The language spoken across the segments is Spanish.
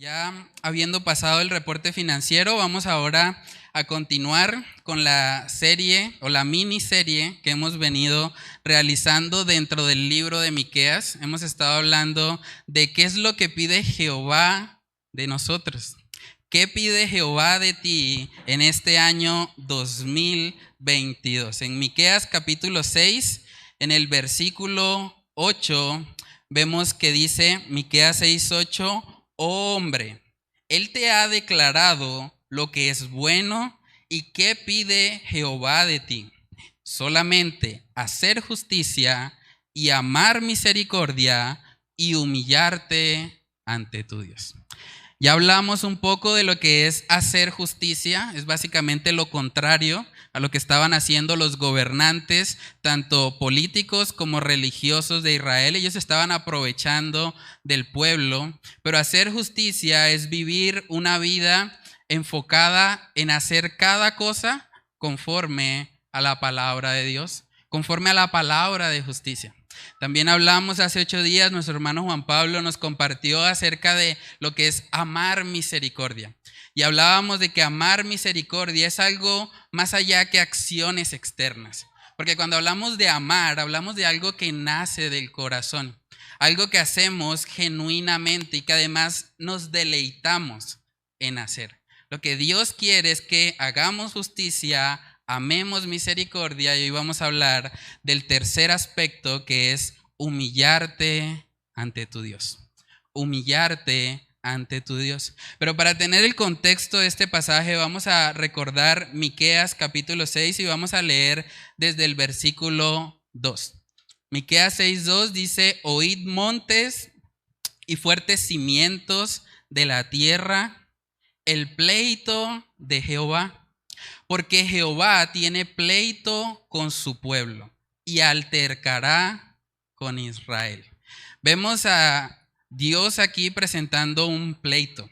Ya habiendo pasado el reporte financiero, vamos ahora a continuar con la serie o la miniserie que hemos venido realizando dentro del libro de Miqueas. Hemos estado hablando de qué es lo que pide Jehová de nosotros. ¿Qué pide Jehová de ti en este año 2022? En Miqueas capítulo 6, en el versículo 8, vemos que dice Miqueas 6:8, oh hombre, Él te ha declarado lo que es bueno y qué pide Jehová de ti. Solamente hacer justicia y amar misericordia y humillarte ante tu Dios. Ya hablamos un poco de lo que es hacer justicia, es básicamente lo contrario a lo que estaban haciendo los gobernantes, tanto políticos como religiosos de Israel. Ellos estaban aprovechando del pueblo, pero hacer justicia es vivir una vida enfocada en hacer cada cosa conforme a la palabra de Dios, conforme a la palabra de justicia. También hablamos hace 8 días, nuestro hermano Juan Pablo nos compartió acerca de lo que es amar misericordia. Y hablábamos de que amar misericordia es algo más allá que acciones externas. Porque cuando hablamos de amar, hablamos de algo que nace del corazón. Algo que hacemos genuinamente y que además nos deleitamos en hacer. Lo que Dios quiere es que hagamos justicia, amemos misericordia, y hoy vamos a hablar del tercer aspecto, que es humillarte ante tu Dios. Humillarte ante tu Dios. Pero para tener el contexto de este pasaje vamos a recordar Miqueas capítulo 6 y vamos a leer desde el versículo 2. Miqueas 6:2 dice: oíd montes y fuertes cimientos de la tierra, el pleito de Jehová. Porque Jehová tiene pleito con su pueblo y altercará con Israel. Vemos a Dios aquí presentando un pleito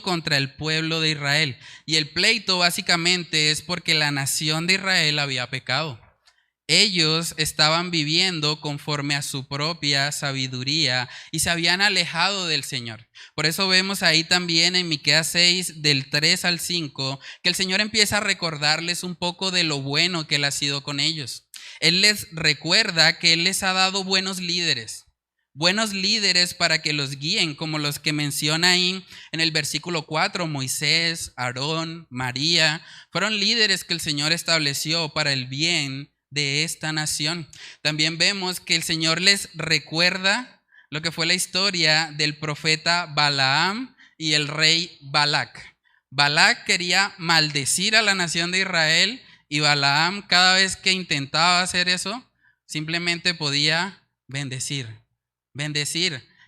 contra el pueblo de Israel. Y el pleito básicamente es porque la nación de Israel había pecado. Ellos estaban viviendo conforme a su propia sabiduría y se habían alejado del Señor. Por eso vemos ahí también en Miqueas 6, del 3 al 5, que el Señor empieza a recordarles un poco de lo bueno que Él ha sido con ellos. Él les recuerda que Él les ha dado buenos líderes para que los guíen, como los que menciona ahí en el versículo 4, Moisés, Aarón, María. Fueron líderes que el Señor estableció para el bien de esta nación. También vemos que el Señor les recuerda lo que fue la historia del profeta Balaam y el rey Balac. Balac quería maldecir a la nación de Israel y Balaam, cada vez que intentaba hacer eso, simplemente podía bendecir.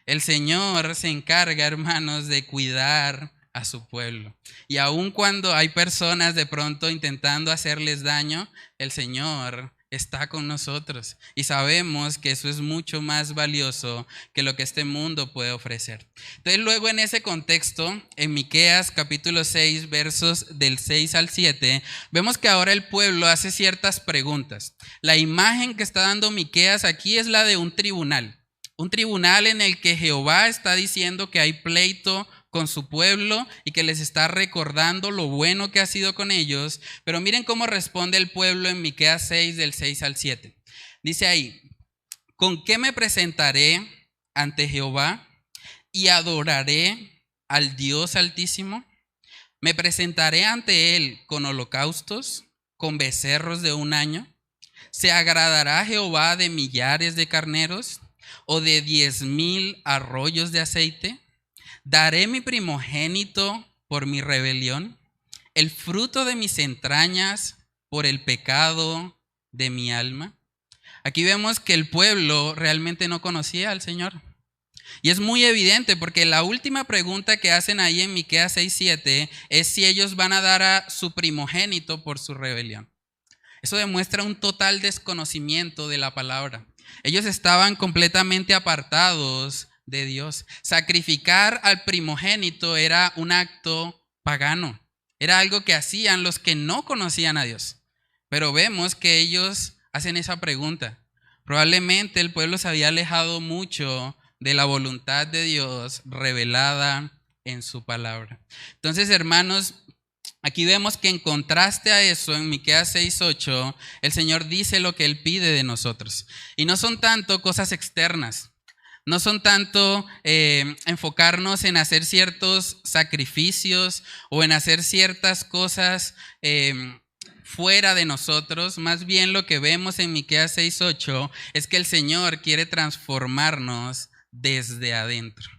El Señor se encarga, hermanos, de cuidar a su pueblo. Y aun cuando hay personas de pronto intentando hacerles daño, el Señor está con nosotros. Y sabemos que eso es mucho más valioso que lo que este mundo puede ofrecer. Entonces luego en ese contexto, en Miqueas capítulo 6, versos del 6 al 7, vemos que ahora el pueblo hace ciertas preguntas. La imagen que está dando Miqueas aquí es la de un tribunal. Un tribunal en el que Jehová está diciendo que hay pleito con su pueblo y que les está recordando lo bueno que ha sido con ellos. Pero miren cómo responde el pueblo en Miqueas 6, del 6 al 7. Dice ahí: ¿con qué me presentaré ante Jehová y adoraré al Dios Altísimo? ¿Me presentaré ante Él con holocaustos, con becerros de 1 año? ¿Se agradará Jehová de millares de carneros o de 10,000 arroyos de aceite? ¿Daré mi primogénito por mi rebelión, el fruto de mis entrañas por el pecado de mi alma? Aquí vemos que el pueblo realmente no conocía al Señor. Y es muy evidente porque la última pregunta que hacen ahí en Miqueas 6:7 es si ellos van a dar a su primogénito por su rebelión. Eso demuestra un total desconocimiento de la palabra. Ellos estaban completamente apartados de Dios. Sacrificar al primogénito era un acto pagano. Era algo que hacían los que no conocían a Dios. Pero vemos que ellos hacen esa pregunta. Probablemente el pueblo se había alejado mucho de la voluntad de Dios revelada en su palabra. Entonces, hermanos, aquí vemos que en contraste a eso, en Miqueas 6:8, el Señor dice lo que Él pide de nosotros. Y no son tanto cosas externas, no son tanto enfocarnos en hacer ciertos sacrificios o en hacer ciertas cosas fuera de nosotros. Más bien lo que vemos en Miqueas 6:8 es que el Señor quiere transformarnos desde adentro.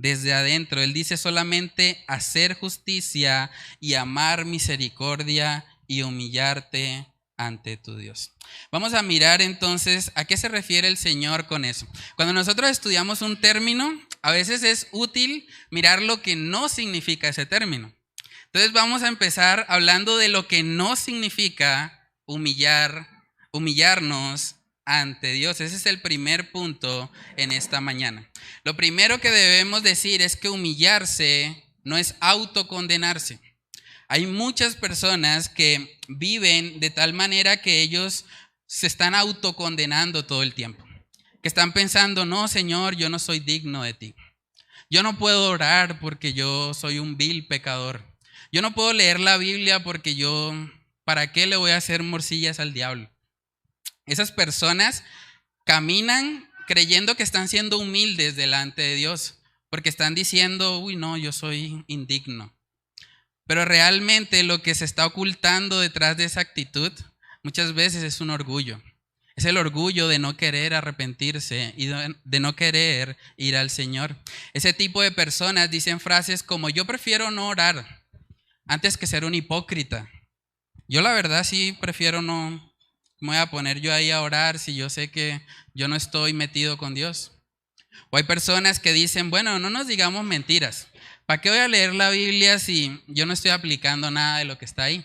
Desde adentro. Él dice solamente hacer justicia y amar misericordia y humillarte ante tu Dios. Vamos a mirar entonces a qué se refiere el Señor con eso. Cuando nosotros estudiamos un término, a veces es útil mirar lo que no significa ese término. Entonces vamos a empezar hablando de lo que no significa humillarnos ante Dios. Ese es el primer punto en esta mañana. Lo primero que debemos decir es que humillarse no es autocondenarse. Hay muchas personas que viven de tal manera que ellos se están autocondenando todo el tiempo. Que están pensando, no, Señor, yo no soy digno de ti. Yo no puedo orar porque yo soy un vil pecador. Yo no puedo leer la Biblia porque ¿para qué le voy a hacer morcillas al diablo? Esas personas caminan creyendo que están siendo humildes delante de Dios, porque están diciendo, uy, no, yo soy indigno. Pero realmente lo que se está ocultando detrás de esa actitud muchas veces es un orgullo. Es el orgullo de no querer arrepentirse y de no querer ir al Señor. Ese tipo de personas dicen frases como, yo prefiero no orar antes que ser un hipócrita. Yo la verdad sí prefiero no me voy a poner yo ahí a orar si yo sé que yo no estoy metido con Dios. O hay personas que dicen, bueno, no nos digamos mentiras. ¿Para qué voy a leer la Biblia si yo no estoy aplicando nada de lo que está ahí?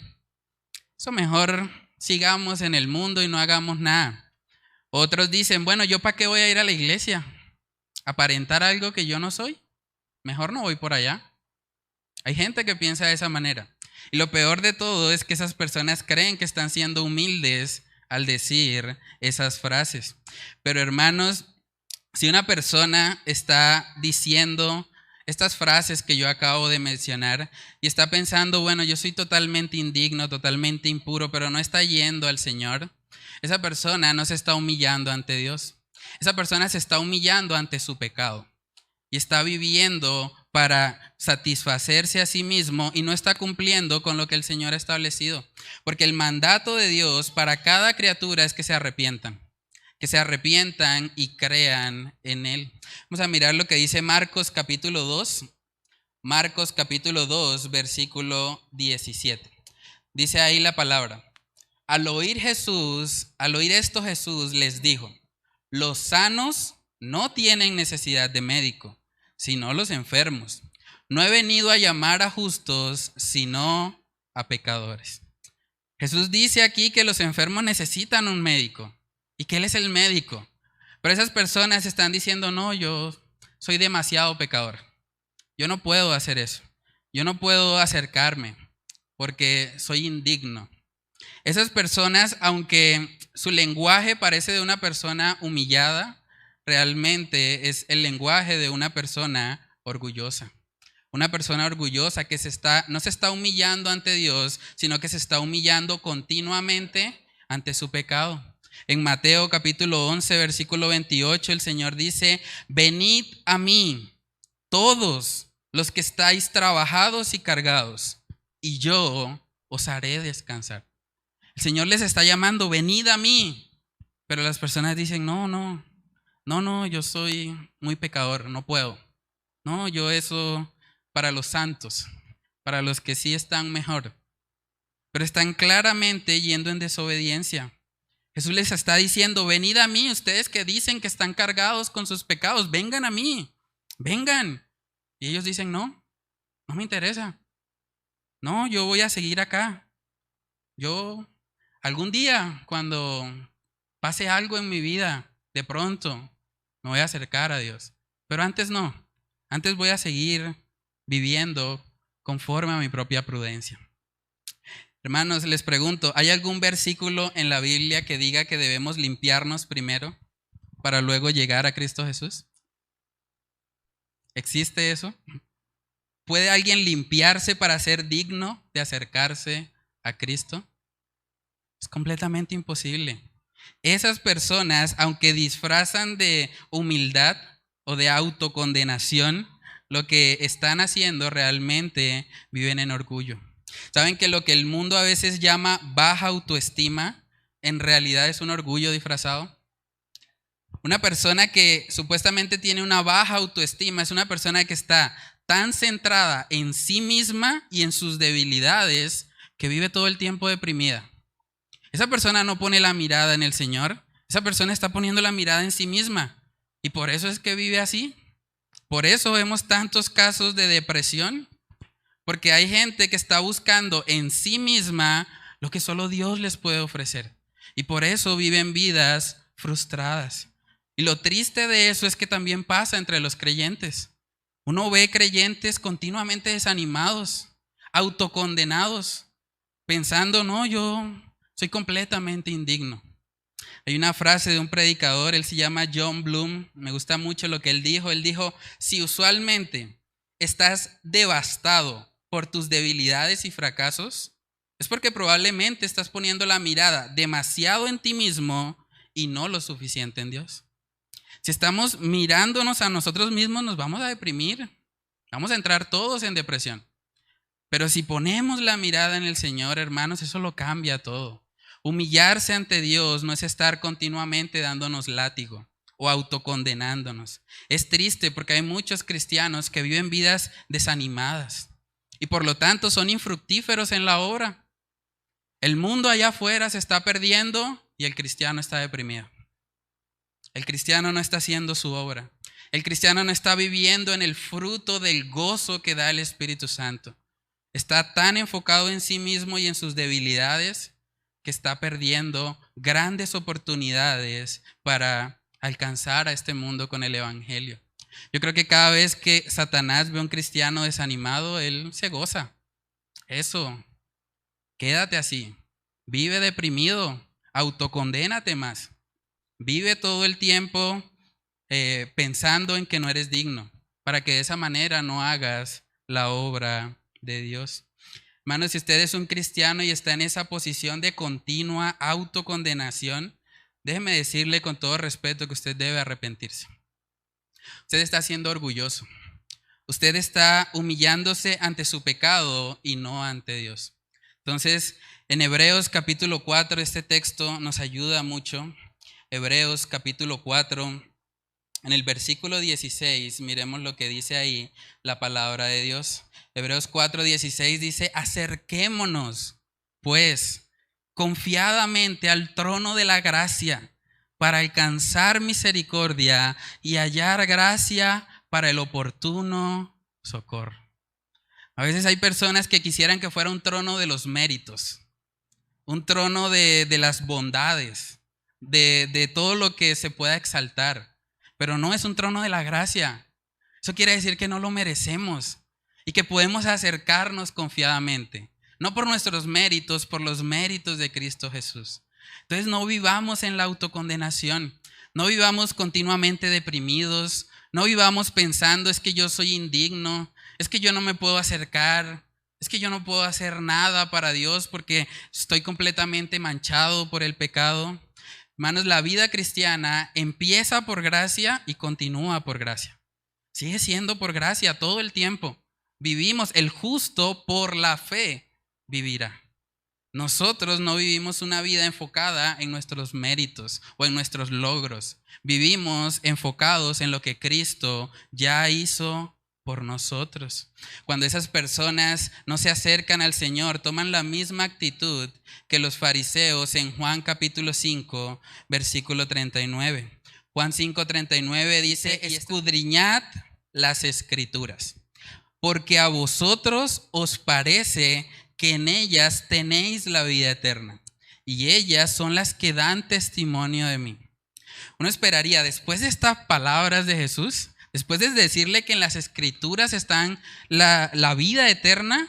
Eso mejor sigamos en el mundo y no hagamos nada. Otros dicen, bueno, ¿yo para qué voy a ir a la iglesia? ¿Aparentar algo que yo no soy? Mejor no voy por allá. Hay gente que piensa de esa manera. Y lo peor de todo es que esas personas creen que están siendo humildes al decir esas frases. Pero hermanos, si una persona está diciendo estas frases que yo acabo de mencionar y está pensando, bueno, yo soy totalmente indigno, totalmente impuro, pero no está yendo al Señor, esa persona no se está humillando ante Dios. Esa persona se está humillando ante su pecado y está viviendo para satisfacerse a sí mismo y no está cumpliendo con lo que el Señor ha establecido. Porque el mandato de Dios para cada criatura es que se arrepientan y crean en Él. Vamos a mirar lo que dice Marcos capítulo 2. Marcos capítulo 2, versículo 17. Dice ahí la palabra. Al oír esto Jesús les dijo, los sanos no tienen necesidad de médico, sino los enfermos. No he venido a llamar a justos, sino a pecadores. Jesús dice aquí que los enfermos necesitan un médico y que Él es el médico. Pero esas personas están diciendo, no, yo soy demasiado pecador. Yo no puedo hacer eso. Yo no puedo acercarme porque soy indigno. Esas personas, aunque su lenguaje parece de una persona humillada, realmente es el lenguaje de una persona orgullosa. Una persona orgullosa que no se está humillando ante Dios, sino que se está humillando continuamente ante su pecado. En Mateo capítulo 11, versículo 28, el Señor dice, venid a mí, todos los que estáis trabajados y cargados, y yo os haré descansar. El Señor les está llamando, venid a mí. Pero las personas dicen, no, yo soy muy pecador, no puedo. No, yo eso para los santos, para los que sí están mejor. Pero están claramente yendo en desobediencia. Jesús les está diciendo, venid a mí, ustedes que dicen que están cargados con sus pecados, vengan a mí, vengan. Y ellos dicen, no me interesa. No, yo voy a seguir acá. Yo algún día, cuando pase algo en mi vida, de pronto me voy a acercar a Dios. Pero antes no. Antes voy a seguir viviendo conforme a mi propia prudencia. Hermanos, les pregunto, ¿hay algún versículo en la Biblia que diga que debemos limpiarnos primero para luego llegar a Cristo Jesús? ¿Existe eso? ¿Puede alguien limpiarse para ser digno de acercarse a Cristo? Es completamente imposible. Esas personas, aunque disfrazan de humildad o de autocondenación, lo que están haciendo realmente viven en orgullo. ¿Saben que lo que el mundo a veces llama baja autoestima, en realidad es un orgullo disfrazado? Una persona que supuestamente tiene una baja autoestima es una persona que está tan centrada en sí misma y en sus debilidades que vive todo el tiempo deprimida. Esa persona no pone la mirada en el Señor, esa persona está poniendo la mirada en sí misma y por eso es que vive así. Por eso vemos tantos casos de depresión, porque hay gente que está buscando en sí misma lo que solo Dios les puede ofrecer y por eso viven vidas frustradas. Y lo triste de eso es que también pasa entre los creyentes. Uno ve creyentes continuamente desanimados, autocondenados, pensando, no, yo soy completamente indigno. Hay una frase de un predicador, él se llama John Bloom, me gusta mucho lo que él dijo. Él dijo, si usualmente estás devastado por tus debilidades y fracasos, es porque probablemente estás poniendo la mirada demasiado en ti mismo y no lo suficiente en Dios. Si estamos mirándonos a nosotros mismos, nos vamos a deprimir, vamos a entrar todos en depresión. Pero si ponemos la mirada en el Señor, hermanos, eso lo cambia todo. Humillarse ante Dios no es estar continuamente dándonos látigo o autocondenándonos. Es triste porque hay muchos cristianos que viven vidas desanimadas y por lo tanto son infructíferos en la obra. El mundo allá afuera se está perdiendo y el cristiano está deprimido. El cristiano no está haciendo su obra. El cristiano no está viviendo en el fruto del gozo que da el Espíritu Santo. Está tan enfocado en sí mismo y en sus debilidades que está perdiendo grandes oportunidades para alcanzar a este mundo con el Evangelio. Yo creo que cada vez que Satanás ve a un cristiano desanimado, él se goza. Eso, quédate así. Vive deprimido, autocondénate más. Vive todo el tiempo pensando en que no eres digno, para que de esa manera no hagas la obra de Dios. Hermano, si usted es un cristiano y está en esa posición de continua autocondenación, déjeme decirle con todo respeto que usted debe arrepentirse. Usted está siendo orgulloso. Usted está humillándose ante su pecado y no ante Dios. Entonces, en Hebreos capítulo 4, este texto nos ayuda mucho. Hebreos capítulo 4, en el versículo 16, miremos lo que dice ahí la palabra de Dios. Hebreos 4:16 dice, acerquémonos pues confiadamente al trono de la gracia para alcanzar misericordia y hallar gracia para el oportuno socorro. A veces hay personas que quisieran que fuera un trono de los méritos, un trono de las bondades, de todo lo que se pueda exaltar, pero no es un trono de la gracia. Eso quiere decir que no lo merecemos y que podemos acercarnos confiadamente, no por nuestros méritos, por los méritos de Cristo Jesús. Entonces no vivamos en la autocondenación, no vivamos continuamente deprimidos, no vivamos pensando es que yo soy indigno, es que yo no me puedo acercar, es que yo no puedo hacer nada para Dios porque estoy completamente manchado por el pecado. Hermanos, la vida cristiana empieza por gracia y continúa por gracia. Sigue siendo por gracia todo el tiempo. Vivimos, el justo por la fe vivirá. Nosotros no vivimos una vida enfocada en nuestros méritos o en nuestros logros. Vivimos enfocados en lo que Cristo ya hizo por nosotros. Cuando esas personas no se acercan al Señor, toman la misma actitud que los fariseos en Juan capítulo 5, versículo 39. Juan 5:39 dice, escudriñad las escrituras, porque a vosotros os parece que en ellas tenéis la vida eterna, y ellas son las que dan testimonio de mí. Uno esperaría, después de estas palabras de Jesús, después de decirle que en las escrituras están la vida eterna,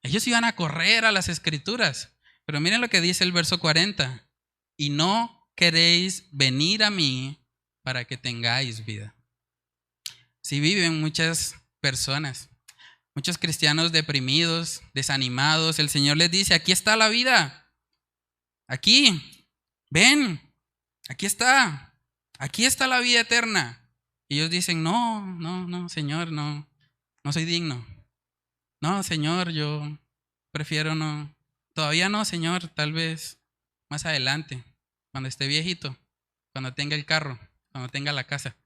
ellos iban a correr a las escrituras. Pero miren lo que dice el verso 40. Y no queréis venir a mí para que tengáis vida. Sí viven muchas personas, muchos cristianos deprimidos, desanimados. El Señor les dice, aquí está la vida, aquí, ven, aquí está la vida eterna. Y ellos dicen, no, Señor, no soy digno. No, Señor, yo prefiero no. Todavía no, Señor, tal vez más adelante, cuando esté viejito, cuando tenga el carro, cuando tenga la casa.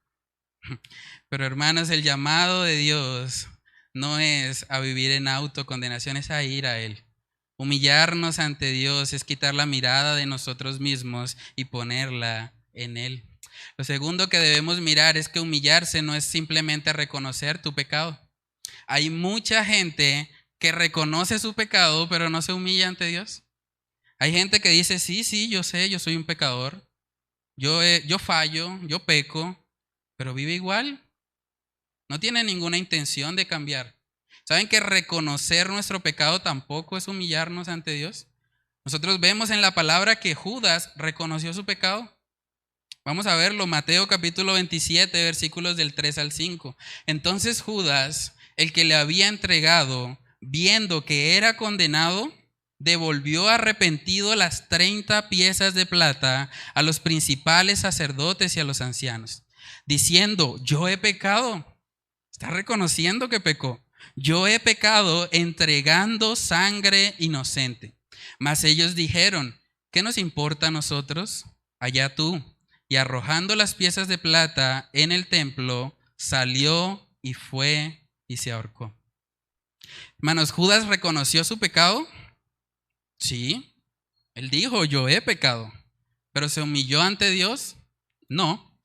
Pero hermanos, el llamado de Dios no es a vivir en autocondenación, es a ir a Él. Humillarnos ante Dios es quitar la mirada de nosotros mismos y ponerla en Él. Lo segundo que debemos mirar es que humillarse no es simplemente reconocer tu pecado. Hay mucha gente que reconoce su pecado, pero no se humilla ante Dios. Hay gente que dice, sí, yo sé, yo soy un pecador. Yo fallo, yo peco, pero vive igual. No tiene ninguna intención de cambiar. ¿Saben que reconocer nuestro pecado tampoco es humillarnos ante Dios? Nosotros vemos en la palabra que Judas reconoció su pecado. Vamos a verlo, Mateo capítulo 27, versículos del 3 al 5. Entonces Judas, el que le había entregado, viendo que era condenado, devolvió arrepentido las 30 piezas de plata a los principales sacerdotes y a los ancianos, diciendo, yo he pecado. Está reconociendo que pecó. Yo he pecado entregando sangre inocente. Mas ellos dijeron, ¿qué nos importa a nosotros? Allá tú. Y arrojando las piezas de plata en el templo, salió y fue y se ahorcó. Hermanos, ¿Judas reconoció su pecado? Sí. Él dijo, yo he pecado. ¿Pero se humilló ante Dios? No.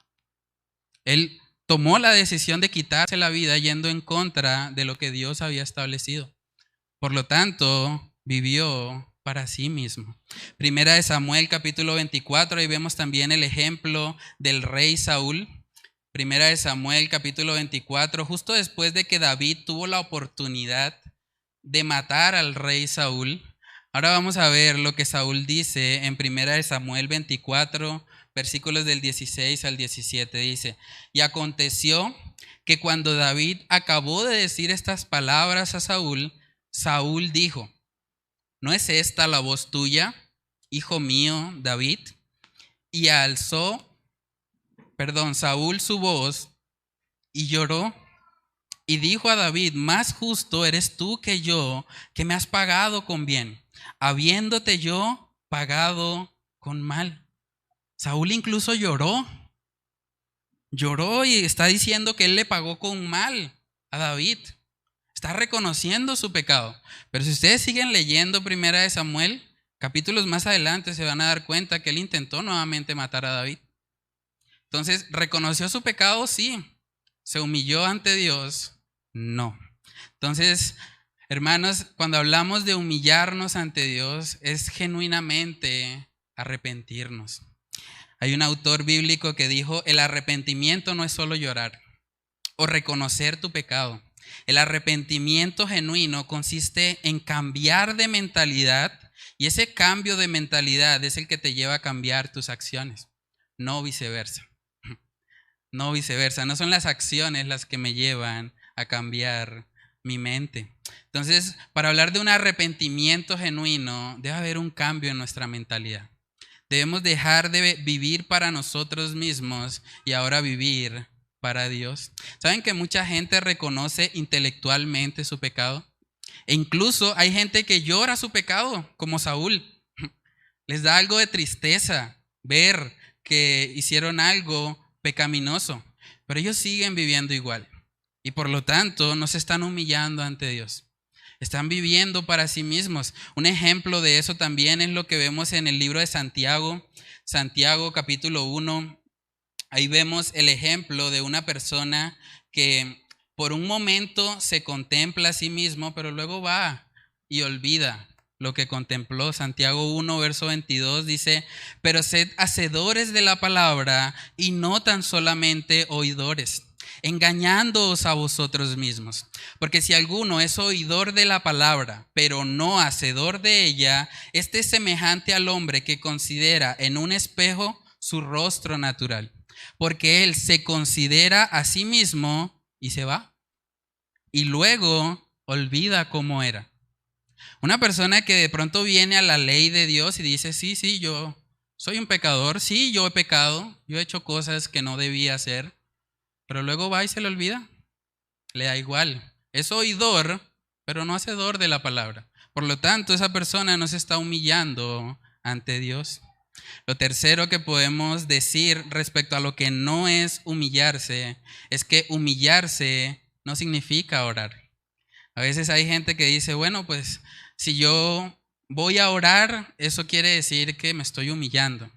Él tomó la decisión de quitarse la vida yendo en contra de lo que Dios había establecido. Por lo tanto, vivió para sí mismo. Primera de Samuel capítulo 24, ahí vemos también el ejemplo del rey Saúl. Primera de Samuel capítulo 24, justo después de que David tuvo la oportunidad de matar al rey Saúl. Ahora vamos a ver lo que Saúl dice en Primera de Samuel 24, versículos del 16 al 17. Dice, y aconteció que cuando David acabó de decir estas palabras a Saúl, Saúl dijo, ¿no es esta la voz tuya, hijo mío, David? Y Saúl su voz y lloró y dijo a David, más justo eres tú que yo, que me has pagado con bien, habiéndote yo pagado con mal. Saúl incluso lloró y está diciendo que él le pagó con mal a David. Está reconociendo su pecado. Pero si ustedes siguen leyendo Primera de Samuel, capítulos más adelante se van a dar cuenta que él intentó nuevamente matar a David. Entonces, ¿reconoció su pecado? Sí. ¿Se humilló ante Dios? No. Entonces, hermanos, cuando hablamos de humillarnos ante Dios, es genuinamente arrepentirnos. Hay un autor bíblico que dijo, el arrepentimiento no es solo llorar o reconocer tu pecado. El arrepentimiento genuino consiste en cambiar de mentalidad y ese cambio de mentalidad es el que te lleva a cambiar tus acciones, no viceversa. No viceversa, no son las acciones las que me llevan a cambiar mi mente. Entonces, para hablar de un arrepentimiento genuino, debe haber un cambio en nuestra mentalidad. Debemos dejar de vivir para nosotros mismos y ahora vivir para Dios. ¿Saben que mucha gente reconoce intelectualmente su pecado? E incluso hay gente que llora su pecado, como Saúl. Les da algo de tristeza ver que hicieron algo pecaminoso, pero ellos siguen viviendo igual. Y por lo tanto no se están humillando ante Dios. Están viviendo para sí mismos. Un ejemplo de eso también es lo que vemos en el libro de Santiago. Santiago capítulo 1. Ahí vemos el ejemplo de una persona que por un momento se contempla a sí mismo, pero luego va y olvida lo que contempló. Santiago 1, verso 22 dice, pero sed hacedores de la palabra y no tan solamente oidores, engañándoos a vosotros mismos. Porque si alguno es oidor de la palabra, pero no hacedor de ella, este es semejante al hombre que considera en un espejo su rostro natural. Porque él se considera a sí mismo y se va. Y luego olvida cómo era. Una persona que de pronto viene a la ley de Dios y dice, sí, yo soy un pecador, sí, yo he pecado, yo he hecho cosas que no debía hacer, pero luego va y se le olvida, le da igual. Es oidor, pero no hacedor de la palabra. Por lo tanto, esa persona no se está humillando ante Dios. Lo tercero que podemos decir respecto a lo que no es humillarse es que humillarse no significa orar. A veces hay gente que dice, bueno, pues si yo voy a orar, eso quiere decir que me estoy humillando.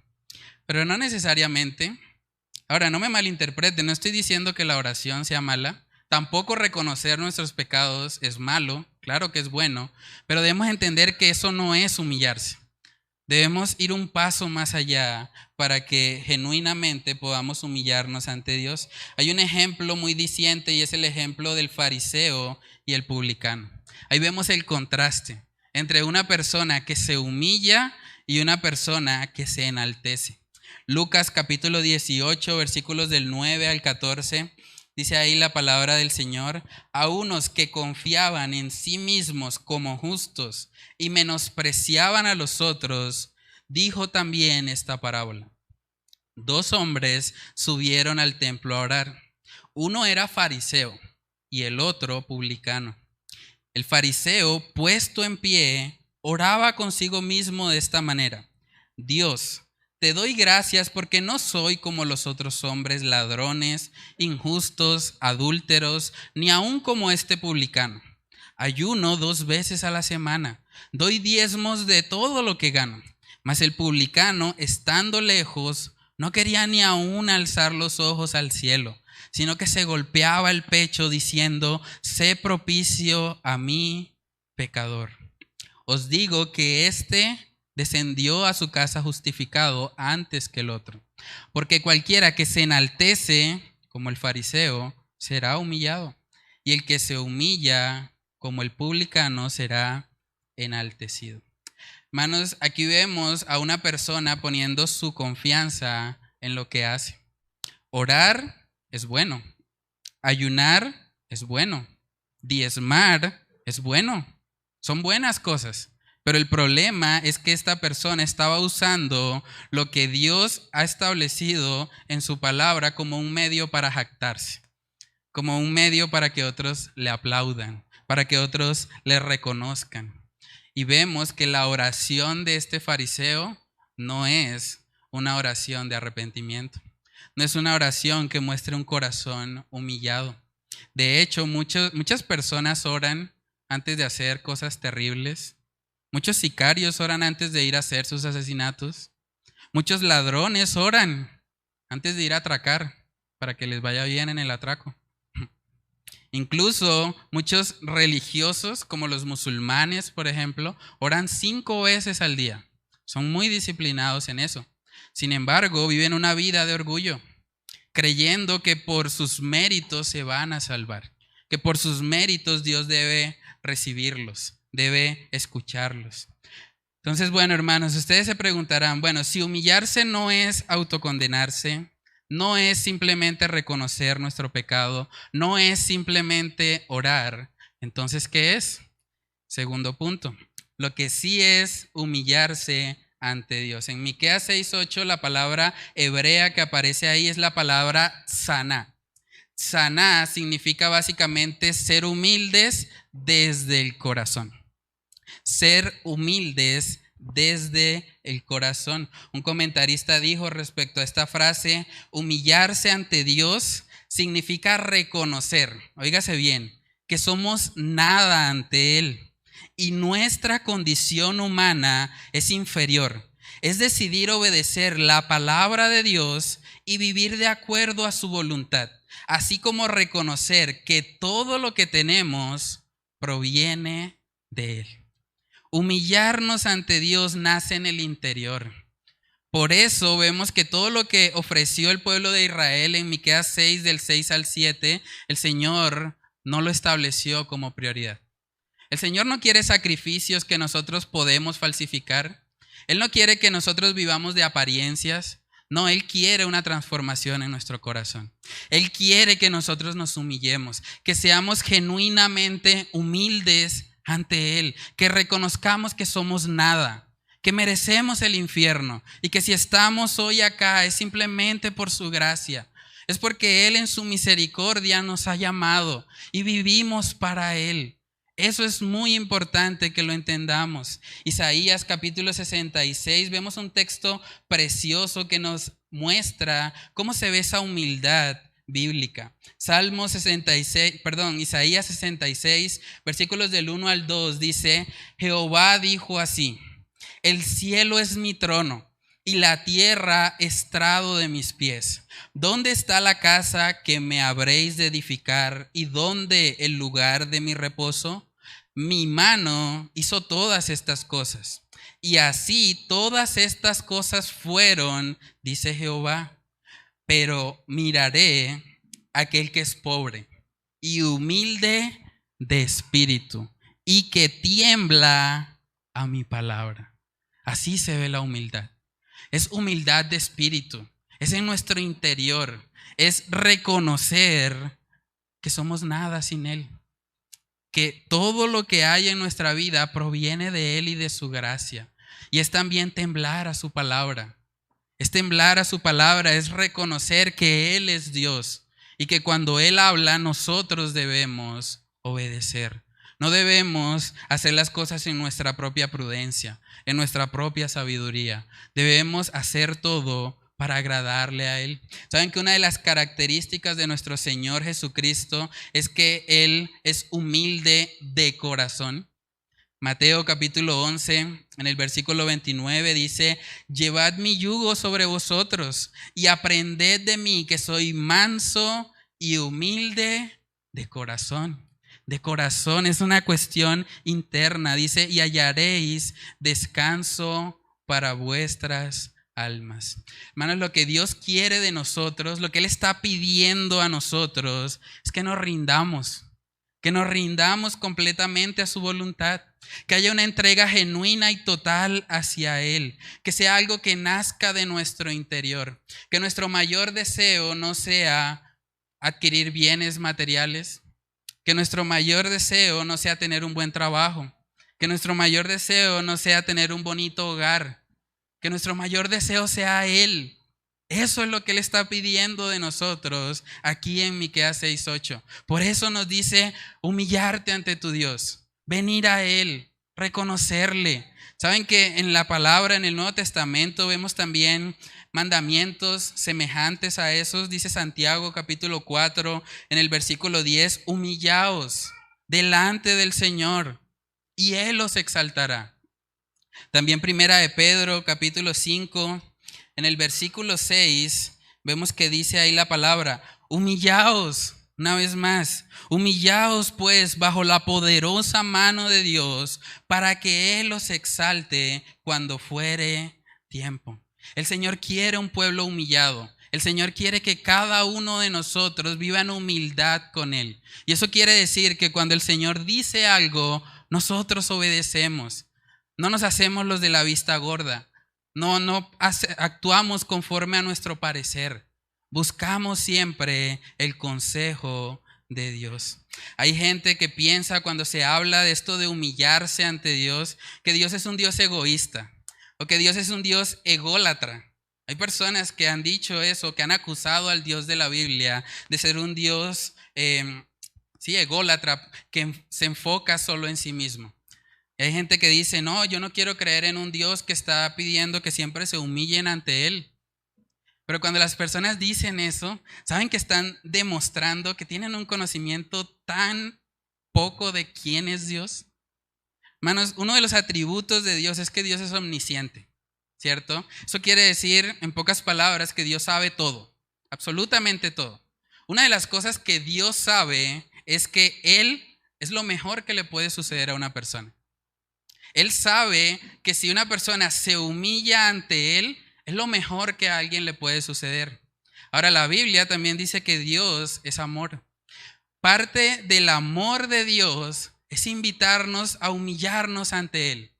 Pero no necesariamente. Ahora, no me malinterpreten, no estoy diciendo que la oración sea mala. Tampoco reconocer nuestros pecados es malo, claro que es bueno, pero debemos entender que eso no es humillarse. Debemos ir un paso más allá para que genuinamente podamos humillarnos ante Dios. Hay un ejemplo muy diciente y es el ejemplo del fariseo y el publicano. Ahí vemos el contraste entre una persona que se humilla y una persona que se enaltece. Lucas capítulo 18, versículos del 9 al 14. Dice ahí la palabra del Señor: a unos que confiaban en sí mismos como justos y menospreciaban a los otros, dijo también esta parábola. 2 hombres subieron al templo a orar. Uno era fariseo y el otro publicano. El fariseo, puesto en pie, oraba consigo mismo de esta manera: Dios, te doy gracias porque no soy como los otros hombres, ladrones, injustos, adúlteros, ni aun como este publicano. Ayuno 2 veces a la semana, doy diezmos de todo lo que gano. Mas el publicano, estando lejos, no quería ni aun alzar los ojos al cielo, sino que se golpeaba el pecho diciendo: sé propicio a mí, pecador. Os digo que éste descendió a su casa justificado antes que el otro. Porque cualquiera que se enaltece, como el fariseo, será humillado. Y el que se humilla, como el publicano, será enaltecido. Hermanos, aquí vemos a una persona poniendo su confianza en lo que hace. Orar es bueno. Ayunar es bueno. Diezmar es bueno. Son buenas cosas. Pero el problema es que esta persona estaba usando lo que Dios ha establecido en su palabra como un medio para jactarse, como un medio para que otros le aplaudan, para que otros le reconozcan. Y vemos que la oración de este fariseo no es una oración de arrepentimiento, no es una oración que muestre un corazón humillado. De hecho, muchas personas oran antes de hacer cosas terribles. Muchos sicarios oran antes de ir a hacer sus asesinatos. Muchos ladrones oran antes de ir a atracar para que les vaya bien en el atraco. Incluso muchos religiosos, como los musulmanes, por ejemplo, oran 5 veces al día. Son muy disciplinados en eso. Sin embargo, viven una vida de orgullo, creyendo que por sus méritos se van a salvar, que por sus méritos Dios debe recibirlos, debe escucharlos. Entonces, bueno, hermanos, ustedes se preguntarán, bueno, si humillarse no es autocondenarse, no es simplemente reconocer nuestro pecado, no es simplemente orar, entonces, ¿qué es? Segundo punto, lo que sí es humillarse ante Dios. En Miqueas 6:8, la palabra hebrea que aparece ahí es la palabra saná. Saná significa básicamente ser humildes desde el corazón. Ser humildes desde el corazón. Un comentarista dijo respecto a esta frase: humillarse ante Dios significa reconocer, óigase bien, que somos nada ante Él y nuestra condición humana es inferior. Es decidir obedecer la palabra de Dios y vivir de acuerdo a su voluntad, así como reconocer que todo lo que tenemos proviene de Él. Humillarnos ante Dios nace en el interior. Por eso vemos que todo lo que ofreció el pueblo de Israel en Miqueas 6, del 6 al 7, el Señor no lo estableció como prioridad. El Señor no quiere sacrificios que nosotros podemos falsificar. Él no quiere que nosotros vivamos de apariencias. No, Él quiere una transformación en nuestro corazón. Él quiere que nosotros nos humillemos, que seamos genuinamente humildes ante Él, que reconozcamos que somos nada, que merecemos el infierno y que si estamos hoy acá es simplemente por su gracia. Es porque Él en su misericordia nos ha llamado y vivimos para Él. Eso es muy importante que lo entendamos. Isaías capítulo 66, vemos un texto precioso que nos muestra cómo se ve esa humildad bíblica. Isaías 66, versículos del 1 al 2 dice: Jehová dijo así: el cielo es mi trono y la tierra estrado de mis pies. ¿Dónde está la casa que me habréis de edificar y dónde el lugar de mi reposo? Mi mano hizo todas estas cosas, y así todas estas cosas fueron, dice Jehová. Pero miraré a aquel que es pobre y humilde de espíritu y que tiembla a mi palabra. Así se ve la humildad. Es humildad de espíritu, es en nuestro interior, es reconocer que somos nada sin Él, que todo lo que hay en nuestra vida proviene de Él y de su gracia. Y es también temblar a su palabra. Es temblar a su palabra, es reconocer que Él es Dios y que cuando Él habla nosotros debemos obedecer. No debemos hacer las cosas en nuestra propia prudencia, en nuestra propia sabiduría. Debemos hacer todo para agradarle a Él. ¿Saben que una de las características de nuestro Señor Jesucristo es que Él es humilde de corazón? Mateo capítulo 11, en el versículo 29 dice: llevad mi yugo sobre vosotros y aprended de mí, que soy manso y humilde de corazón. De corazón, es una cuestión interna. Dice: y hallaréis descanso para vuestras almas. Hermanos, lo que Dios quiere de nosotros, lo que Él está pidiendo a nosotros, es que nos rindamos completamente a su voluntad, que haya una entrega genuina y total hacia Él, que sea algo que nazca de nuestro interior, que nuestro mayor deseo no sea adquirir bienes materiales, que nuestro mayor deseo no sea tener un buen trabajo, que nuestro mayor deseo no sea tener un bonito hogar, que nuestro mayor deseo sea Él. Eso es lo que Él está pidiendo de nosotros aquí en Miqueas 6:8. Por eso nos dice humillarte ante tu Dios, venir a Él, reconocerle. Saben que en la palabra, en el Nuevo Testamento, vemos también mandamientos semejantes a esos. Dice Santiago capítulo 4 en el versículo 10: humillaos delante del Señor y Él os exaltará. También primera de Pedro capítulo 5 en el versículo 6 vemos que dice ahí la palabra: humillaos. Una vez más, humillaos pues bajo la poderosa mano de Dios, para que Él os exalte cuando fuere tiempo. El Señor quiere un pueblo humillado. El Señor quiere que cada uno de nosotros viva en humildad con Él. Y eso quiere decir que cuando el Señor dice algo, nosotros obedecemos. No nos hacemos los de la vista gorda. No actuamos conforme a nuestro parecer. Buscamos siempre el consejo de Dios. Hay gente que piensa, cuando se habla de esto de humillarse ante Dios, que Dios es un Dios egoísta o que Dios es un Dios ególatra. Hay personas que han dicho eso, que han acusado al Dios de la Biblia de ser un Dios ególatra, que se enfoca solo en sí mismo. Y hay gente que dice: no, yo no quiero creer en un Dios que está pidiendo que siempre se humillen ante Él. Pero cuando las personas dicen eso, ¿saben que están demostrando que tienen un conocimiento tan poco de quién es Dios? Hermanos, uno de los atributos de Dios es que Dios es omnisciente, ¿cierto? Eso quiere decir, en pocas palabras, que Dios sabe todo, absolutamente todo. Una de las cosas que Dios sabe es que Él es lo mejor que le puede suceder a una persona. Él sabe que si una persona se humilla ante Él, es lo mejor que a alguien le puede suceder. Ahora, la Biblia también dice que Dios es amor. Parte del amor de Dios es invitarnos a humillarnos ante Él.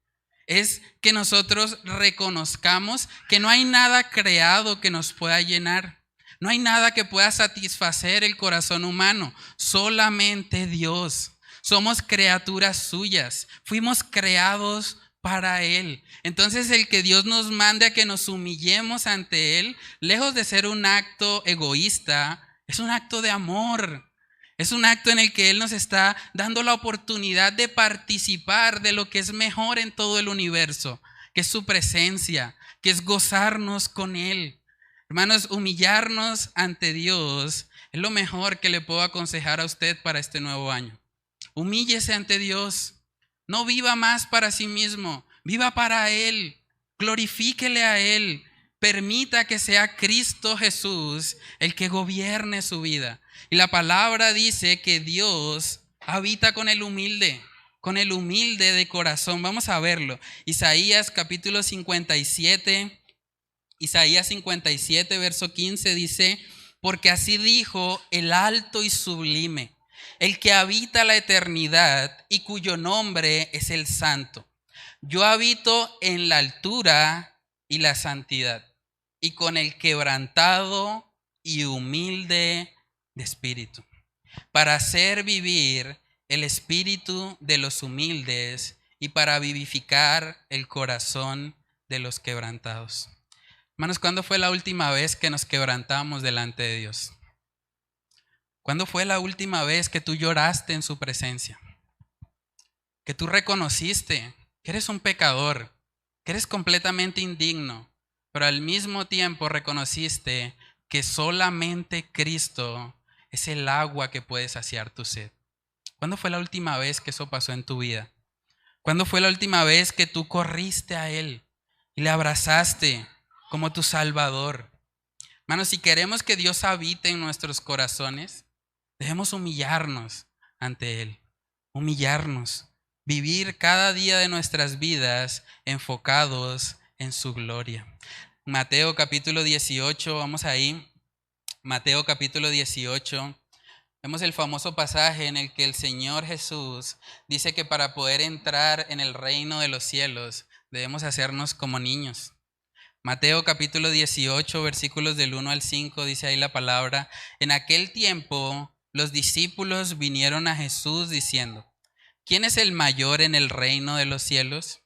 es que nosotros reconozcamos que no hay nada creado que nos pueda llenar. No hay nada que pueda satisfacer el corazón humano, solamente Dios. Somos criaturas suyas, fuimos creados para Él. Entonces el que Dios nos mande a que nos humillemos ante Él, lejos de ser un acto egoísta, es un acto de amor. Es un acto en el que Él nos está dando la oportunidad de participar de lo que es mejor en todo el universo, que es su presencia, que es gozarnos con Él. Hermanos, humillarnos ante Dios es lo mejor que le puedo aconsejar a usted para este nuevo año. Humíllese ante Dios. No viva más para sí mismo, viva para Él. Glorifíquele a Él. Permita que sea Cristo Jesús el que gobierne su vida. Y la palabra dice que Dios habita con el humilde de corazón. Vamos a verlo. Isaías capítulo 57. Isaías 57, verso 15 dice, porque así dijo el alto y sublime, el que habita la eternidad y cuyo nombre es el Santo. Yo habito en la altura y la santidad, y con el quebrantado y humilde de espíritu, para hacer vivir el espíritu de los humildes y para vivificar el corazón de los quebrantados. Hermanos, ¿cuándo fue la última vez que nos quebrantamos delante de Dios? ¿Cuándo fue la última vez que tú lloraste en su presencia? Que tú reconociste que eres un pecador, que eres completamente indigno, pero al mismo tiempo reconociste que solamente Cristo es el agua que puede saciar tu sed. ¿Cuándo fue la última vez que eso pasó en tu vida? ¿Cuándo fue la última vez que tú corriste a Él y le abrazaste como tu Salvador? Hermanos, si queremos que Dios habite en nuestros corazones, debemos humillarnos ante Él, humillarnos, vivir cada día de nuestras vidas enfocados en su gloria. Mateo capítulo 18, vamos ahí. Mateo capítulo 18. Vemos el famoso pasaje en el que el Señor Jesús dice que para poder entrar en el reino de los cielos debemos hacernos como niños. Mateo capítulo 18, versículos del 1 al 5, dice ahí la palabra, en aquel tiempo los discípulos vinieron a Jesús diciendo, ¿quién es el mayor en el reino de los cielos?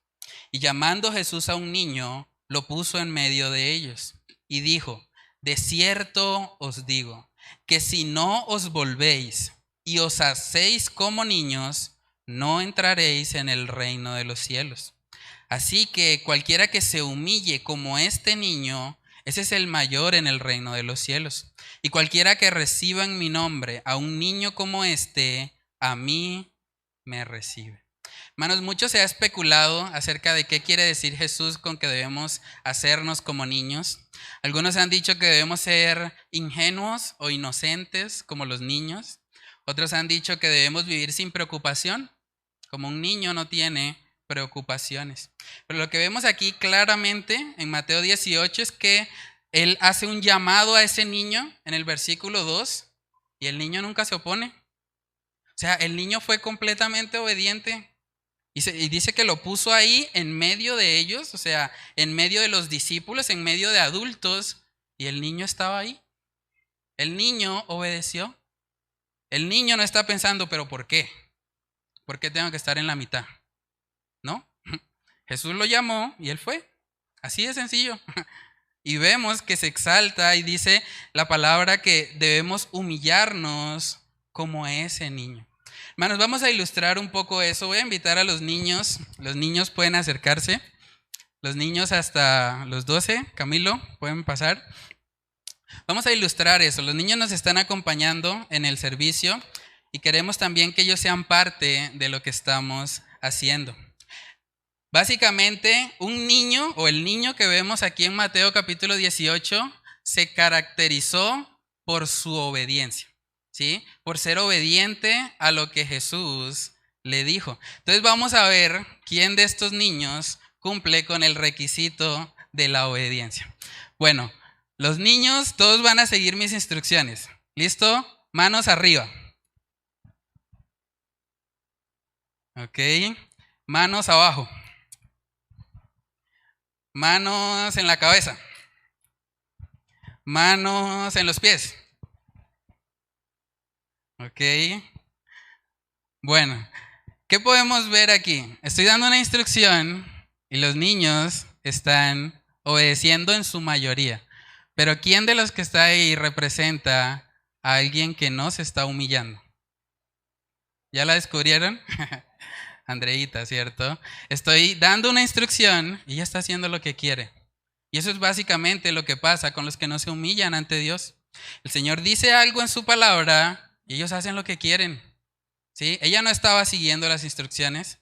Y llamando Jesús a un niño, lo puso en medio de ellos y dijo, de cierto os digo, que si no os volvéis y os hacéis como niños, no entraréis en el reino de los cielos. Así que cualquiera que se humille como este niño, ese es el mayor en el reino de los cielos. Y cualquiera que reciba en mi nombre a un niño como este, a mí me recibe. Hermanos, mucho se ha especulado acerca de qué quiere decir Jesús con que debemos hacernos como niños. Algunos han dicho que debemos ser ingenuos o inocentes como los niños. Otros han dicho que debemos vivir sin preocupación, como un niño no tiene preocupaciones. Pero lo que vemos aquí claramente en Mateo 18 es que Él hace un llamado a ese niño en el versículo 2 y el niño nunca se opone. O sea, el niño fue completamente obediente y dice que lo puso ahí en medio de ellos, o sea, en medio de los discípulos, en medio de adultos, y el niño estaba ahí. El niño obedeció. El niño no está pensando, ¿pero por qué? ¿Por qué tengo que estar en la mitad? ¿No? Jesús lo llamó y él fue. Así de sencillo. Y vemos que se exalta y dice la palabra que debemos humillarnos como ese niño. Hermanos, vamos a ilustrar un poco eso. Voy a invitar a los niños. Los niños pueden acercarse. Los niños hasta los 12, Camilo, pueden pasar. Vamos a ilustrar eso. Los niños nos están acompañando en el servicio y queremos también que ellos sean parte de lo que estamos haciendo. Básicamente, un niño o el niño que vemos aquí en Mateo capítulo 18 se caracterizó por su obediencia, ¿sí? Por ser obediente a lo que Jesús le dijo. Entonces vamos a ver quién de estos niños cumple con el requisito de la obediencia. Bueno, los niños todos van a seguir mis instrucciones. ¿Listo? Manos arriba. Ok. Manos abajo. Manos en la cabeza. Manos en los pies. Ok. Bueno, ¿qué podemos ver aquí? Estoy dando una instrucción y los niños están obedeciendo en su mayoría. Pero ¿quién de los que está ahí representa a alguien que no se está humillando? ¿Ya la descubrieron? Andreita, ¿cierto? Estoy dando una instrucción y ella está haciendo lo que quiere. Y eso es básicamente lo que pasa con los que no se humillan ante Dios. El Señor dice algo en su palabra y ellos hacen lo que quieren. ¿Sí? Ella no estaba siguiendo las instrucciones,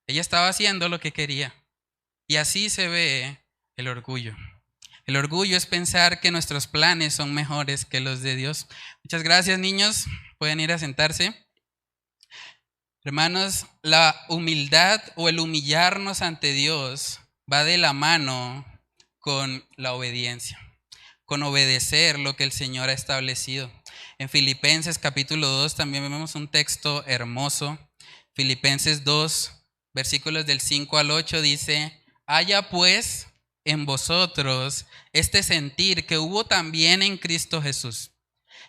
ella estaba haciendo lo que quería. Y así se ve el orgullo. El orgullo es pensar que nuestros planes son mejores que los de Dios. Muchas gracias, niños. Pueden ir a sentarse. Hermanos, la humildad o el humillarnos ante Dios va de la mano con la obediencia, con obedecer lo que el Señor ha establecido. En Filipenses capítulo 2 también vemos un texto hermoso. Filipenses 2, versículos del 5 al 8 dice: haya pues en vosotros este sentir que hubo también en Cristo Jesús,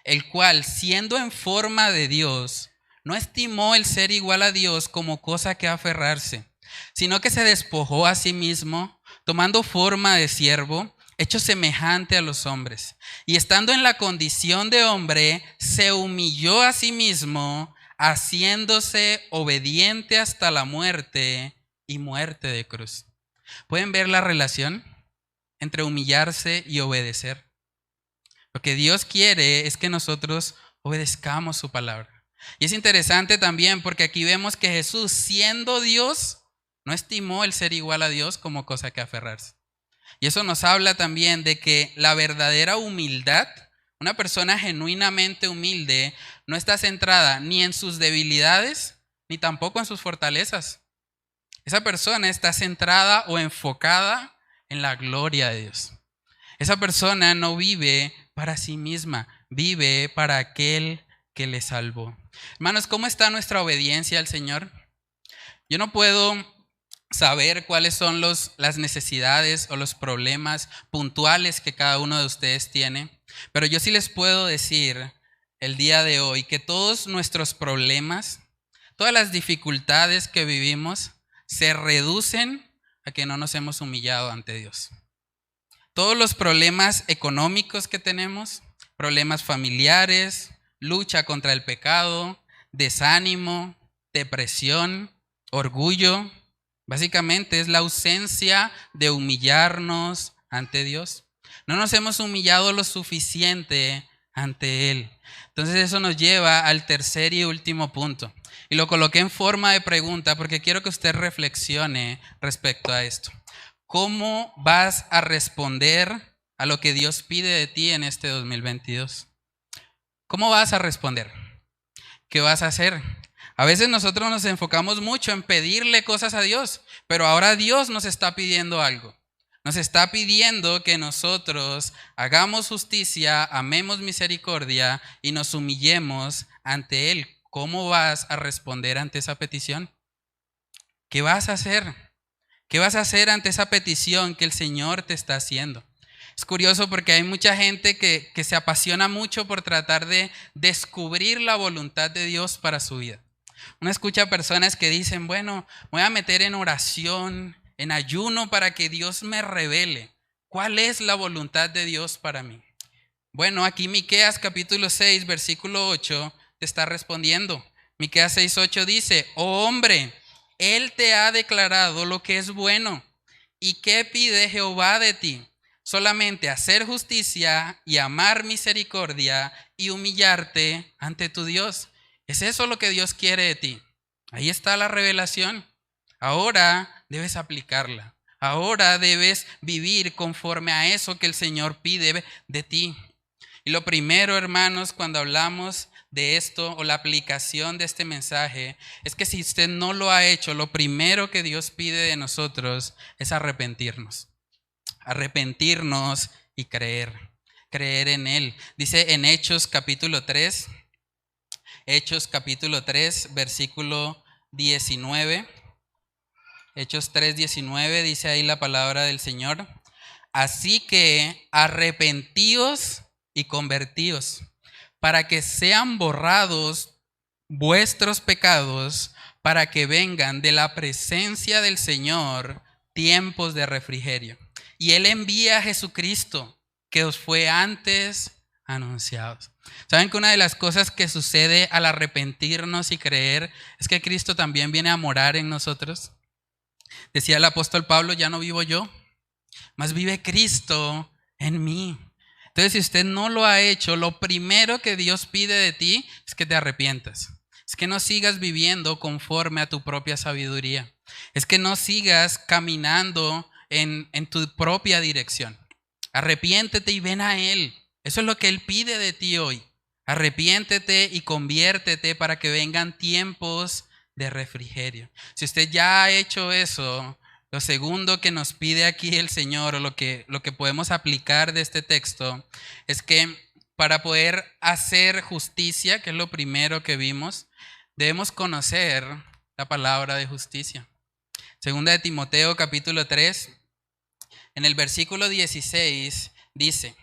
el cual, siendo en forma de Dios, no estimó el ser igual a Dios como cosa que aferrarse, sino que se despojó a sí mismo, tomando forma de siervo, hecho semejante a los hombres. Y estando en la condición de hombre, se humilló a sí mismo, haciéndose obediente hasta la muerte y muerte de cruz. ¿Pueden ver la relación entre humillarse y obedecer? Lo que Dios quiere es que nosotros obedezcamos su palabra. Y es interesante también porque aquí vemos que Jesús, siendo Dios, no estimó el ser igual a Dios como cosa que aferrarse. Y eso nos habla también de que la verdadera humildad, una persona genuinamente humilde, no está centrada ni en sus debilidades, ni tampoco en sus fortalezas. Esa persona está centrada o enfocada en la gloria de Dios. Esa persona no vive para sí misma, vive para aquel que le salvó. Hermanos, ¿cómo está nuestra obediencia al Señor? Yo no puedo saber cuáles son las necesidades o los problemas puntuales que cada uno de ustedes tiene, pero yo sí les puedo decir el día de hoy que todos nuestros problemas, todas las dificultades que vivimos, se reducen a que no nos hemos humillado ante Dios. Todos los problemas económicos que tenemos, problemas familiares, lucha contra el pecado, desánimo, depresión, orgullo, básicamente es la ausencia de humillarnos ante Dios. No nos hemos humillado lo suficiente ante Él. Entonces eso nos lleva al tercer y último punto. Y lo coloqué en forma de pregunta porque quiero que usted reflexione respecto a esto. ¿Cómo vas a responder a lo que Dios pide de ti en este 2022? ¿Cómo vas a responder? ¿Qué vas a hacer? A veces nosotros nos enfocamos mucho en pedirle cosas a Dios, pero ahora Dios nos está pidiendo algo. Nos está pidiendo que nosotros hagamos justicia, amemos misericordia y nos humillemos ante Él. ¿Cómo vas a responder ante esa petición? ¿Qué vas a hacer? ¿Qué vas a hacer ante esa petición que el Señor te está haciendo? Es curioso porque hay mucha gente que se apasiona mucho por tratar de descubrir la voluntad de Dios para su vida. Uno escucha personas que dicen, bueno, voy a meter en oración, en ayuno para que Dios me revele cuál es la voluntad de Dios para mí. Bueno, aquí Miqueas capítulo 6, versículo 8 te está respondiendo. Miqueas 6:8 dice, oh hombre, Él te ha declarado lo que es bueno. ¿Y qué pide Jehová de ti? Solamente hacer justicia y amar misericordia y humillarte ante tu Dios. ¿Es eso lo que Dios quiere de ti? Ahí está la revelación. Ahora debes aplicarla. Ahora debes vivir conforme a eso que el Señor pide de ti. Y lo primero, hermanos, cuando hablamos de esto o la aplicación de este mensaje, es que si usted no lo ha hecho, lo primero que Dios pide de nosotros es arrepentirnos. Arrepentirnos y creer en Él. Dice en Hechos capítulo 3, versículo 19. Hechos 3:19 dice ahí la palabra del Señor. Así que arrepentíos y convertíos, para que sean borrados vuestros pecados, para que vengan de la presencia del Señor tiempos de refrigerio. Y Él envía a Jesucristo, que os fue antes anunciado. ¿Saben que una de las cosas que sucede al arrepentirnos y creer es que Cristo también viene a morar en nosotros? Decía el apóstol Pablo, ya no vivo yo, mas vive Cristo en mí. Entonces, si usted no lo ha hecho, lo primero que Dios pide de ti es que te arrepientas. Es que no sigas viviendo conforme a tu propia sabiduría. Es que no sigas caminando en tu propia dirección. Arrepiéntete y ven a Él. Eso es lo que Él pide de ti hoy. Arrepiéntete y conviértete para que vengan tiempos de refrigerio. Si usted ya ha hecho eso, lo segundo que nos pide aquí el Señor, o lo que podemos aplicar de este texto, es que para poder hacer justicia, que es lo primero que vimos, debemos conocer la palabra de justicia. Segunda de Timoteo capítulo 3, en el versículo 16 dice: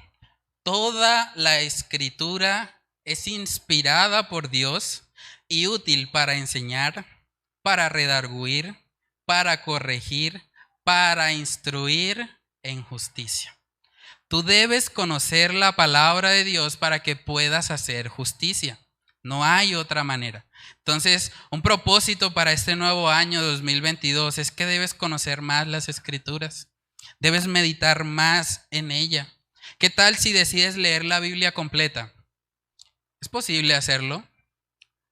toda la escritura es inspirada por Dios y útil para enseñar, para redarguir, para corregir, para instruir en justicia. Tú debes conocer la palabra de Dios para que puedas hacer justicia. No hay otra manera. Entonces, un propósito para este nuevo año 2022 es que debes conocer más las Escrituras. Debes meditar más en ella. ¿Qué tal si decides leer la Biblia completa? ¿Es posible hacerlo?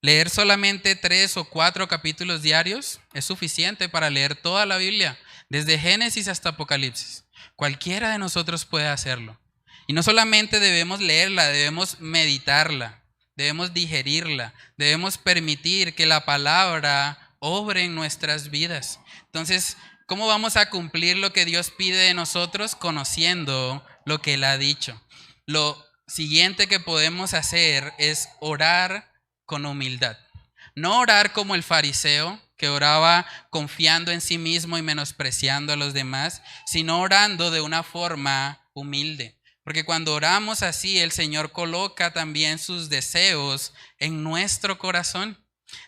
Leer solamente 3 o 4 capítulos diarios es suficiente para leer toda la Biblia, desde Génesis hasta Apocalipsis. Cualquiera de nosotros puede hacerlo. Y no solamente debemos leerla, debemos meditarla, debemos digerirla, debemos permitir que la palabra obre en nuestras vidas. Entonces, ¿cómo vamos a cumplir lo que Dios pide de nosotros? Conociendo lo que Él ha dicho. Lo siguiente que podemos hacer es orar con humildad. No orar como el fariseo, que oraba confiando en sí mismo y menospreciando a los demás, sino orando de una forma humilde. Porque cuando oramos así, el Señor coloca también sus deseos en nuestro corazón.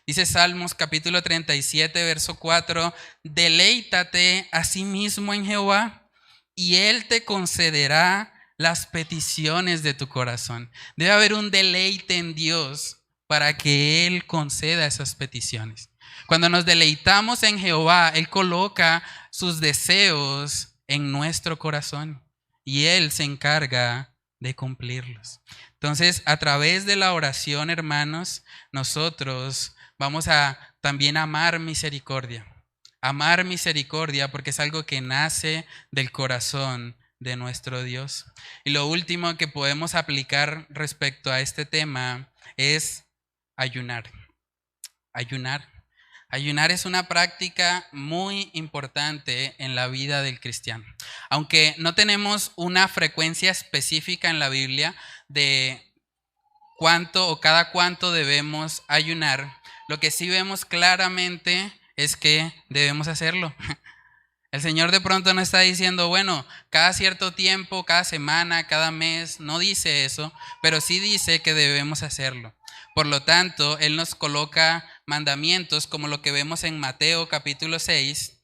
Dice Salmos capítulo 37, verso 4, deleítate a sí mismo en Jehová y Él te concederá las peticiones de tu corazón. Debe haber un deleite en Dios para que Él conceda esas peticiones. Cuando nos deleitamos en Jehová, Él coloca sus deseos en nuestro corazón y Él se encarga de cumplirlos. Entonces, a través de la oración, hermanos, nosotros vamos a también amar misericordia. Amar misericordia porque es algo que nace del corazón de nuestro Dios. Y lo último que podemos aplicar respecto a este tema es ayunar. Ayunar. Ayunar es una práctica muy importante en la vida del cristiano. Aunque no tenemos una frecuencia específica en la Biblia de cuánto o cada cuánto debemos ayunar, lo que sí vemos claramente es que debemos hacerlo. El Señor de pronto no está diciendo, bueno, cada cierto tiempo, cada semana, cada mes, no dice eso, pero sí dice que debemos hacerlo. Por lo tanto, Él nos coloca mandamientos como lo que vemos en Mateo capítulo 6.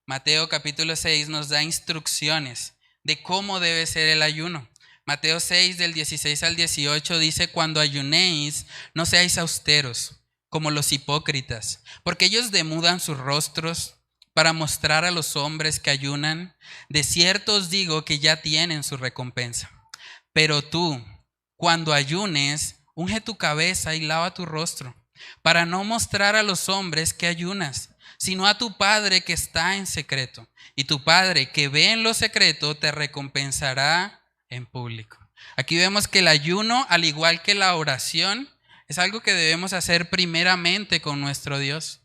Mateo capítulo 6 nos da instrucciones de cómo debe ser el ayuno. Mateo 6 del 16 al 18 dice, cuando ayunéis, no seáis austeros como los hipócritas, porque ellos demudan sus rostros para mostrar a los hombres que ayunan. De cierto os digo que ya tienen su recompensa. Pero tú, cuando ayunes, unge tu cabeza y lava tu rostro, para no mostrar a los hombres que ayunas, sino a tu Padre que está en secreto. Y tu Padre que ve en lo secreto te recompensará en público. Aquí vemos que el ayuno, al igual que la oración, es algo que debemos hacer primeramente con nuestro Dios.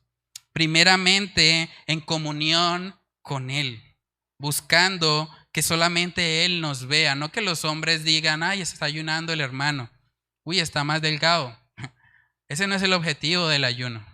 Primeramente en comunión con Él, buscando que solamente Él nos vea, no que los hombres digan, ay, está ayunando el hermano, uy, está más delgado. Ese no es el objetivo del ayuno.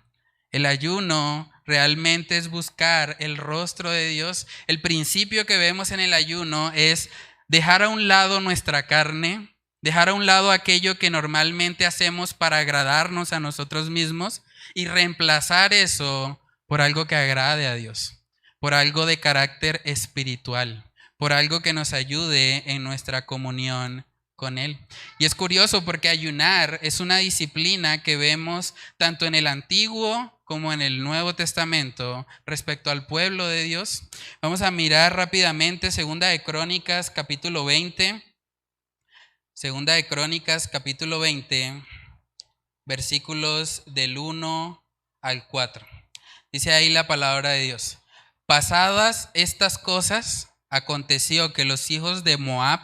El ayuno realmente es buscar el rostro de Dios. El principio que vemos en el ayuno es dejar a un lado nuestra carne, dejar a un lado aquello que normalmente hacemos para agradarnos a nosotros mismos y reemplazar eso por algo que agrade a Dios, por algo de carácter espiritual, por algo que nos ayude en nuestra comunión con Él. Y es curioso porque ayunar es una disciplina que vemos tanto en el Antiguo como en el Nuevo Testamento respecto al pueblo de Dios. Vamos a mirar rápidamente Segunda de Crónicas, capítulo 20. Segunda de Crónicas, capítulo 20, versículos del 1 al 4. Dice ahí la palabra de Dios. Pasadas estas cosas, aconteció que los hijos de Moab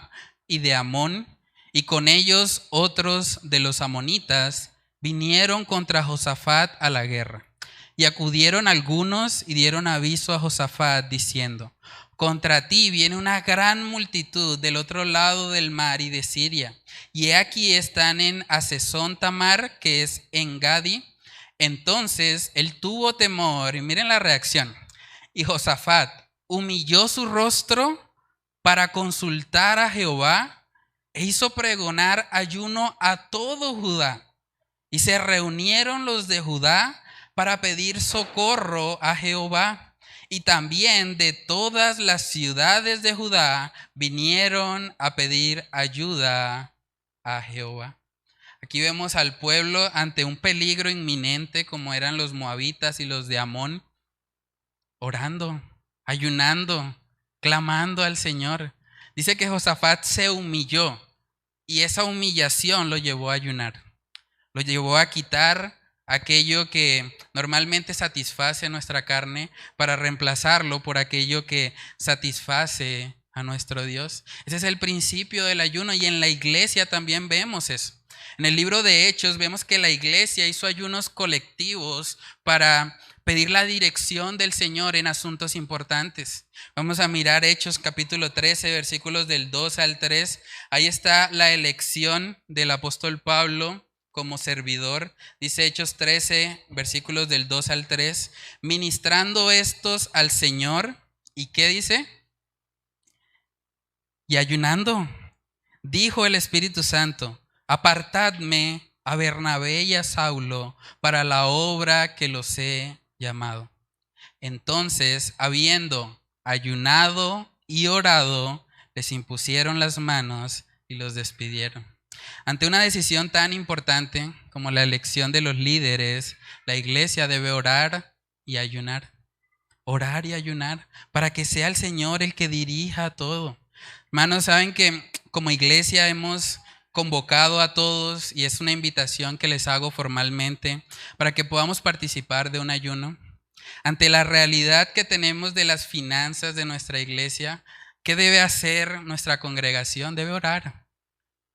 y de Amón, y con ellos otros de los amonitas, vinieron contra Josafat a la guerra. Y acudieron algunos y dieron aviso a Josafat diciendo: contra ti viene una gran multitud del otro lado del mar y de Siria, y he aquí están en Hasezón Tamar, que es en Gadi. Entonces él tuvo temor, y miren la reacción. Y Josafat humilló su rostro para consultar a Jehová e hizo pregonar ayuno a todo Judá. Y se reunieron los de Judá para pedir socorro a Jehová. Y también de todas las ciudades de Judá vinieron a pedir ayuda a Jehová. Aquí vemos al pueblo ante un peligro inminente como eran los moabitas y los de Amón, orando, ayunando, clamando al Señor. Dice que Josafat se humilló y esa humillación lo llevó a ayunar. Lo llevó a quitar aquello que normalmente satisface nuestra carne para reemplazarlo por aquello que satisface a nuestro Dios. Ese es el principio del ayuno y en la iglesia también vemos eso. En el libro de Hechos vemos que la iglesia hizo ayunos colectivos para pedir la dirección del Señor en asuntos importantes. Vamos a mirar Hechos capítulo 13, versículos del 2 al 3. Ahí está la elección del apóstol Pablo como servidor. Dice Hechos 13, versículos del 2 al 3. Ministrando estos al Señor. ¿Y qué dice? Y ayunando, dijo el Espíritu Santo: apartadme a Bernabé y a Saulo para la obra que los he llamado. Entonces, habiendo ayunado y orado, les impusieron las manos y los despidieron. Ante una decisión tan importante como la elección de los líderes, la iglesia debe orar y ayunar. Orar y ayunar para que sea el Señor el que dirija todo. Hermanos, saben que como iglesia hemos convocado a todos y es una invitación que les hago formalmente para que podamos participar de un ayuno. Ante la realidad que tenemos de las finanzas de nuestra iglesia, ¿qué debe hacer nuestra congregación? Debe orar,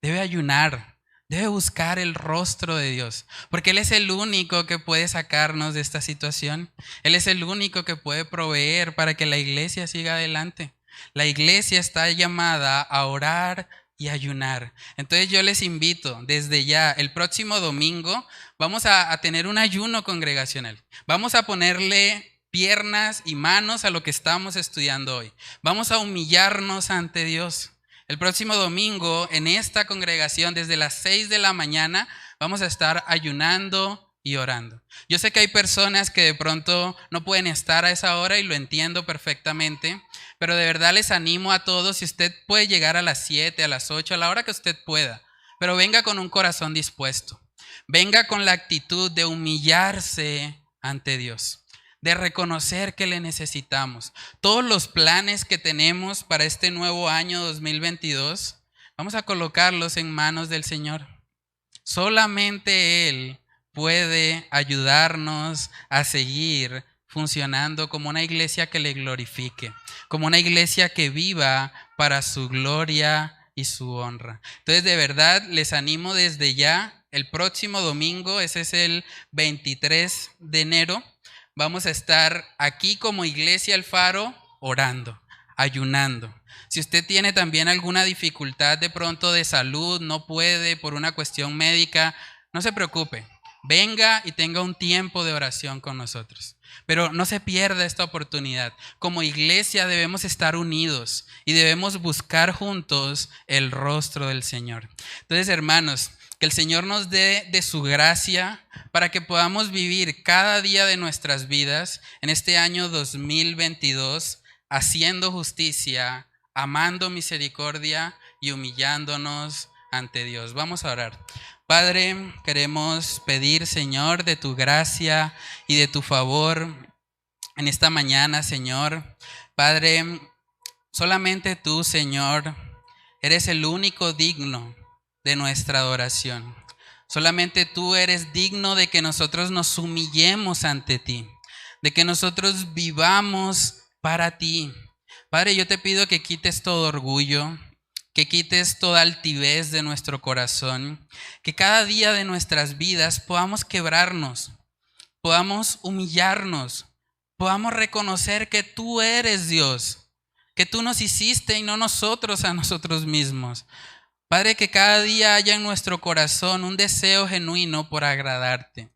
debe ayunar, debe buscar el rostro de Dios, porque Él es el único que puede sacarnos de esta situación. Él es el único que puede proveer para que la iglesia siga adelante. La iglesia está llamada a orar y ayunar. Entonces yo les invito desde ya, el próximo domingo vamos a tener un ayuno congregacional. Vamos a ponerle piernas y manos a lo que estamos estudiando hoy. Vamos a humillarnos ante Dios. El próximo domingo en esta congregación desde las 6 de la mañana vamos a estar ayunando y orando. Yo sé que hay personas que de pronto no pueden estar a esa hora y lo entiendo perfectamente, pero de verdad les animo a todos, si usted puede llegar a las 7, a las 8, a la hora que usted pueda, pero venga con un corazón dispuesto. Venga con la actitud de humillarse ante Dios, de reconocer que le necesitamos. Todos los planes que tenemos para este nuevo año 2022, vamos a colocarlos en manos del Señor. Solamente Él puede ayudarnos a seguir funcionando como una iglesia que le glorifique, como una iglesia que viva para su gloria y su honra. Entonces, de verdad, les animo desde ya, el próximo domingo, ese es el 23 de enero, vamos a estar aquí como Iglesia El Faro orando, ayunando. Si usted tiene también alguna dificultad de pronto de salud, no puede por una cuestión médica, no se preocupe. Venga y tenga un tiempo de oración con nosotros. Pero no se pierda esta oportunidad. Como iglesia debemos estar unidos y debemos buscar juntos el rostro del Señor. Entonces, hermanos, que el Señor nos dé de su gracia para que podamos vivir cada día de nuestras vidas en este año 2022 haciendo justicia, amando misericordia y humillándonos ante Dios. Vamos a orar. Padre, queremos pedir, Señor, de tu gracia y de tu favor en esta mañana, Señor. Padre, solamente tú, Señor, eres el único digno de nuestra adoración. Solamente tú eres digno de que nosotros nos humillemos ante ti, de que nosotros vivamos para ti. Padre, yo te pido que quites todo orgullo, que quites toda altivez de nuestro corazón, que cada día de nuestras vidas podamos quebrarnos, podamos humillarnos, podamos reconocer que tú eres Dios, que tú nos hiciste y no nosotros a nosotros mismos. Padre, que cada día haya en nuestro corazón un deseo genuino por agradarte,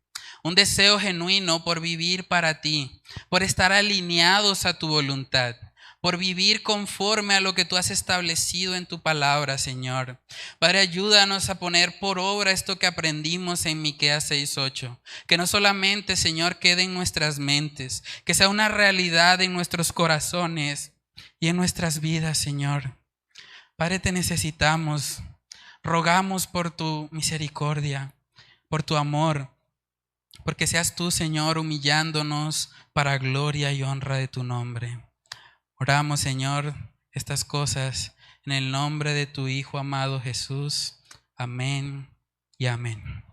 un deseo genuino por vivir para ti, por estar alineados a tu voluntad, por vivir conforme a lo que tú has establecido en tu palabra, Señor. Padre, ayúdanos a poner por obra esto que aprendimos en Miqueas 6:8. Que no solamente, Señor, quede en nuestras mentes, que sea una realidad en nuestros corazones y en nuestras vidas, Señor. Padre, te necesitamos. Rogamos por tu misericordia, por tu amor, porque seas tú, Señor, humillándonos para gloria y honra de tu nombre. Oramos, Señor, estas cosas en el nombre de tu Hijo amado Jesús. Amén y amén.